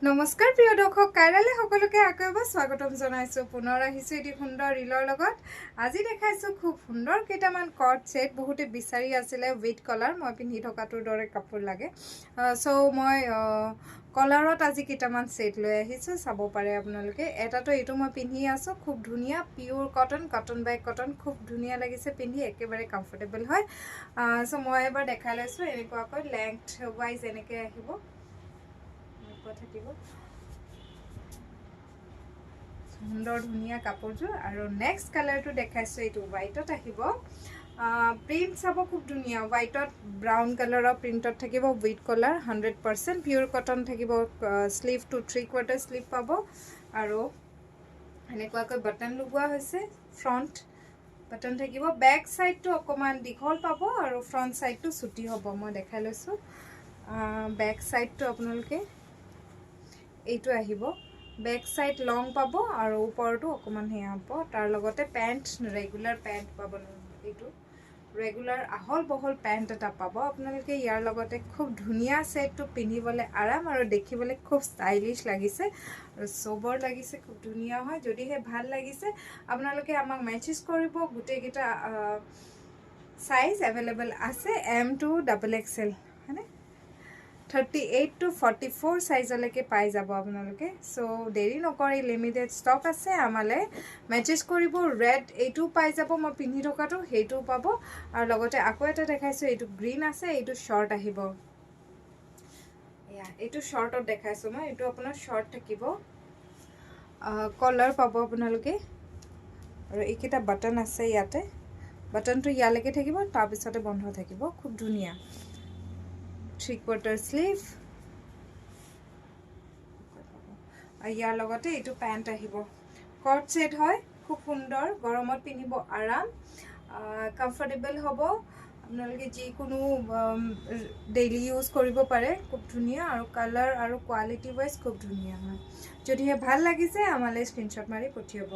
নমস্কাৰ প্ৰিয় দৰ্শক কাইৰালে সকলোকে আকৌ এবাৰ স্বাগতম জনাইছোঁ পুনৰ আহিছোঁ এটি সুন্দৰ ৰিলৰ লগত আজি দেখাইছোঁ খুব সুন্দৰ কেইটামান কট সেট বহুতে বিচাৰি আছিলে উইথ কলাৰ মই পিন্ধি থকাটোৰ দৰে কাপোৰ লাগে সো মই কলাৰত আজি কেইটামান সেট লৈ আহিছোঁ চাব পাৰে আপোনালোকে এটাতো এইটো মই পিন্ধি আছোঁ খুব ধুনীয়া পিওৰ কটন বাই কটন খুব ধুনীয়া লাগিছে পিন্ধি একেবাৰে কমফৰ্টেবল হয় সো মই এবাৰ দেখাই লৈছোঁ এনেকুৱাকৈ লেংথ ৱাইজ এনেকৈ আহিব থাকিব সুন্দৰ ধুনীয়া কাপোৰযোৰ আৰু নেক্সট কালাৰটো দেখাইছোঁ এইটো হোৱাইটত আহিব প্ৰিণ্ট চাব খুব ধুনীয়া হোৱাইটত ব্ৰাউন কালাৰৰ প্ৰিণ্টত থাকিব উইথ কলাৰ 100% পিওৰ কটন থাকিব স্লিভটো 3/4 স্লিভ পাব আৰু এনেকুৱাকৈ বাটন লগোৱা হৈছে ফ্ৰণ্ট বাটন থাকিব বেক সাইডটো অকমান দীঘল পাব আৰু ফ্ৰণ্ট সাইডটো ছুটি হ'ব মই দেখাই লৈছোঁ বেক সাইডটো আপোনালোকে এইটো আহিব বেক সাইড লং পাব আৰু ওপৰটো অকমান হেয়া হ'ব তাৰ লগতে পেন্ট ৰেগুলাৰ পেন্ট পাব এইটো ৰেগুলাৰ আহল বহল পেন্ট এটা পাব আপোনালোকে ইয়াৰ লগতে খুব ধুনীয়া সেটটো পিন্ধিবলৈ আৰাম আৰু দেখিবলৈ খুব ষ্টাইলিশ লাগিছে আৰু সোবৰ লাগিছে খুব ধুনীয়া হয় যদিহে ভাল লাগিছে আপোনালোকে আমাক মেছেজ কৰিব গুটেইকেইটা সাইজ अवेलेबल আছে M to XXL হয়নে 38 to 44 সাইজলৈকে পাই যাব আপোনালোকে সো দেৰি নকৰি লিমিটেড ষ্টক আছে আমালে মেছেজ কৰিব ৰেড এইটো পাই যাব মই পিন্ধি থকাটো হেইটো পাব আৰু লগতে আকৌ এটা দেখাইছো এইটো গ্ৰীন আছে এইটো শৰ্ট আহিব এইটো শৰ্টত দেখাইছো মই এইটো আপোনাৰ শৰ্ট থাকিব কলাৰ পাব আপোনালোকে আৰু এইকেইটা বাটন আছে ইয়াতে বাটনটো ইয়ালৈকে থাকিব তাৰ পিছতে বন্ধ থাকিব খুব ধুনীয়া 3/4 স্লিভ ইয়াৰ লগতে এইটো প্যান্ট আহিব কট সেট হয় খুব সুন্দৰ গৰমত পিন্ধিব আৰাম কমফৰ্টেবল হ'ব আপোনালোকে যি কোনো ডেইলি ইউজ কৰিব পাৰে খুব ধুনীয়া আৰু কালাৰ আৰু কোৱালিটি ওয়াইজ খুব ধুনীয়া হয় যদিহে ভাল লাগিছে আমালৈ স্ক্ৰিনশ্বট মাৰি পঠিয়াব